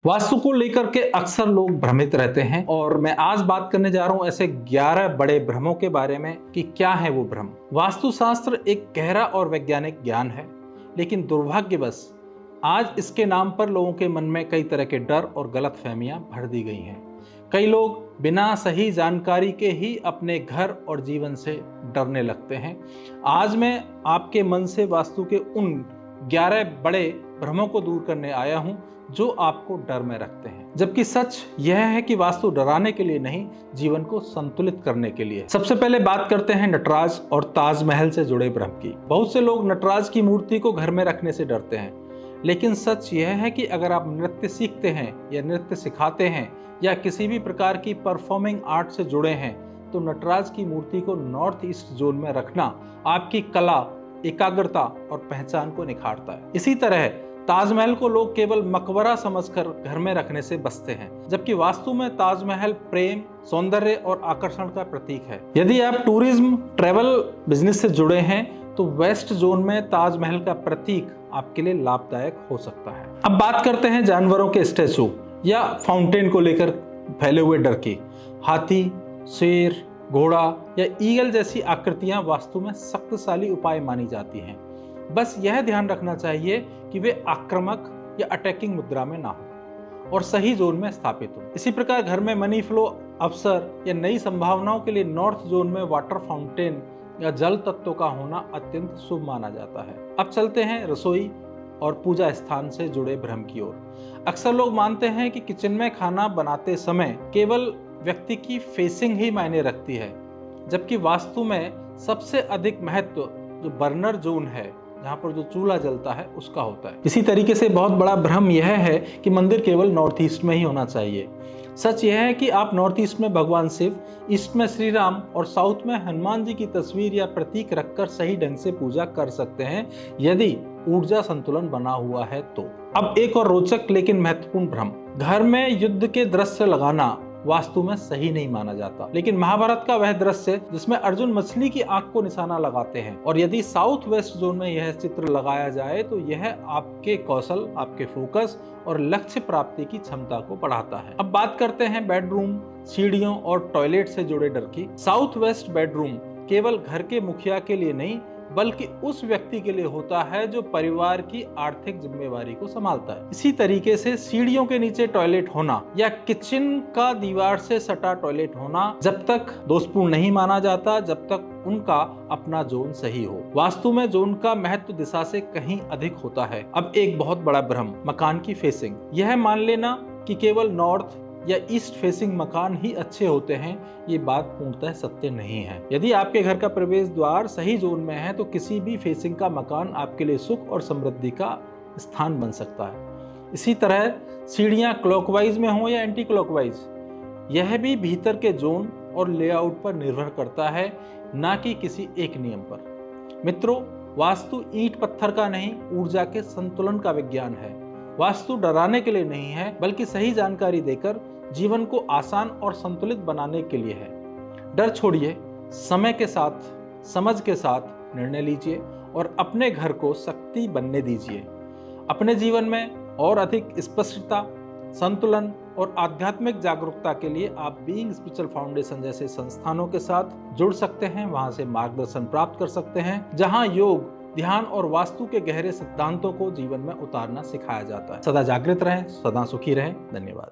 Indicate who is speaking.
Speaker 1: वास्तु को लेकर के अक्सर लोग भ्रमित रहते हैं और मैं आज बात करने जा रहा हूं ऐसे 11 बड़े भ्रमों के बारे में कि क्या है वो भ्रम। वास्तुशास्त्र एक गहरा और वैज्ञानिक ज्ञान है, लेकिन दुर्भाग्यवश आज इसके नाम पर लोगों के मन में कई तरह के डर और गलतफहमियां भर दी गई हैं। कई लोग बिना सही जानकारी के ही अपने घर और जीवन से डरने लगते हैं। आज मैं आपके मन से वास्तु के उन 11 बड़े भ्रमों को दूर करने आया हूं जो आपको डर में रखते हैं, जबकि सच यह है कि वास्तु डराने के लिए नहीं, जीवन को संतुलित करने के लिए। सबसे पहले बात करते हैं नटराज और ताजमहल से जुड़े भ्रम की। बहुत से लोग नटराज की मूर्ति को घर में रखने से डरते हैं, लेकिन सच यह है कि अगर आप नृत्य सीखते हैं या नृत्य सिखाते हैं या किसी भी प्रकार की परफॉर्मिंग आर्ट से जुड़े हैं, तो नटराज की मूर्ति को नॉर्थ ईस्ट जोन में रखना आपकी कला, एकाग्रता और पहचान को निखारता है। इसी तरह ताजमहल को लोग केवल मकबरा समझकर घर में रखने से बचते हैं, जबकि वास्तु में ताजमहल प्रेम, सौंदर्य और आकर्षण का प्रतीक है। यदि आप टूरिज्म, ट्रैवल बिजनेस से जुड़े हैं तो वेस्ट जोन में ताजमहल का प्रतीक आपके लिए लाभदायक हो सकता है। अब बात करते हैं जानवरों के स्टैचू या फाउंटेन को लेकर फैले हुए डर की। हाथी, शेर, घोड़ा या ईगल जैसी आकृतियां वास्तु में शक्तिशाली उपाय मानी जाती हैं। बस यह ध्यान रखना चाहिए कि वे आक्रामक या अटैकिंग मुद्रा में ना हो और सही जोन में स्थापित हो। इसी प्रकार घर में मनी फ्लो, अवसर या नई संभावनाओं के लिए नॉर्थ जोन में वाटर फाउंटेन या जल तत्व का होना अत्यंत शुभ माना जाता है। अब चलते हैं रसोई और पूजा स्थान से जुड़े भ्रम की ओर। अक्सर लोग मानते हैं कि किचन में खाना बनाते समय केवल व्यक्ति की फेसिंग ही मायने रखती है, जबकि वास्तु में सबसे अधिक महत्व जो बर्नर जोन है, जहाँ पर जो चूल्हा जलता है, उसका होता है। इसी तरीके से बहुत बड़ा भ्रम यह है कि मंदिर केवल नॉर्थ ईस्ट में ही होना चाहिए। सच यह है कि आप नॉर्थ ईस्ट में भगवान शिव, ईस्ट में श्री राम और साउथ में हनुमान जी की तस्वीर या प्रतीक रखकर सही ढंग से पूजा कर सकते हैं, यदि ऊर्जा संतुलन बना हुआ है तो। अब एक और रोचक लेकिन महत्वपूर्ण भ्रम। घर में युद्ध के दृश्य लगाना वास्तु में सही नहीं माना जाता, लेकिन महाभारत का वह दृश्य जिसमें अर्जुन मछली की आंख को निशाना लगाते हैं, और यदि साउथ वेस्ट जोन में यह चित्र लगाया जाए तो यह आपके कौशल, आपके फोकस और लक्ष्य प्राप्ति की क्षमता को बढ़ाता है। अब बात करते हैं बेडरूम, सीढ़ियों और टॉयलेट से जुड़े डर की। साउथ वेस्ट बेडरूम केवल घर के मुखिया के लिए नहीं, बल्कि उस व्यक्ति के लिए होता है जो परिवार की आर्थिक जिम्मेवारी को संभालता है। इसी तरीके से सीढ़ियों के नीचे टॉयलेट होना या किचन का दीवार से सटा टॉयलेट होना जब तक दोषपूर्ण नहीं माना जाता, जब तक उनका अपना जोन सही हो। वास्तु में जोन का महत्व दिशा से कहीं अधिक होता है। अब एक बहुत बड़ा भ्रम, मकान की फेसिंग। यह मान लेना कि केवल नॉर्थ या ईस्ट फेसिंग मकान ही अच्छे होते हैं, ये बात पूर्णतः सत्य नहीं है। यदि आपके घर का प्रवेश द्वार सही जोन में है तो किसी भी फेसिंग का मकान आपके लिए सुख और समृद्धि का स्थान बन सकता है। इसी तरह सीढ़ियां क्लॉकवाइज में हो या एंटी क्लॉकवाइज, यह भी भीतर के जोन और लेआउट पर निर्भर करता है, ना कि किसी एक नियम पर। मित्रों, वास्तु ईंट पत्थर का नहीं, ऊर्जा के संतुलन का विज्ञान है। वास्तु डराने के लिए नहीं है, बल्कि सही जानकारी देकर जीवन को आसान और संतुलित बनाने के लिए है। डर छोड़िए, समय के साथ, समझ के साथ निर्णय लीजिए और अपने घर को शक्ति बनने दीजिए। अपने जीवन में और अधिक स्पष्टता, संतुलन और आध्यात्मिक जागरूकता के लिए आप बीइंग स्पिरिचुअल फाउंडेशन जैसे संस्थानों के साथ जुड़ सकते हैं। वहां से मार्गदर्शन प्राप्त कर सकते हैं, जहां योग, ध्यान और वास्तु के गहरे सिद्धांतों को जीवन में उतारना सिखाया जाता है। सदा जागृत रहें, सदा सुखी रहें। धन्यवाद।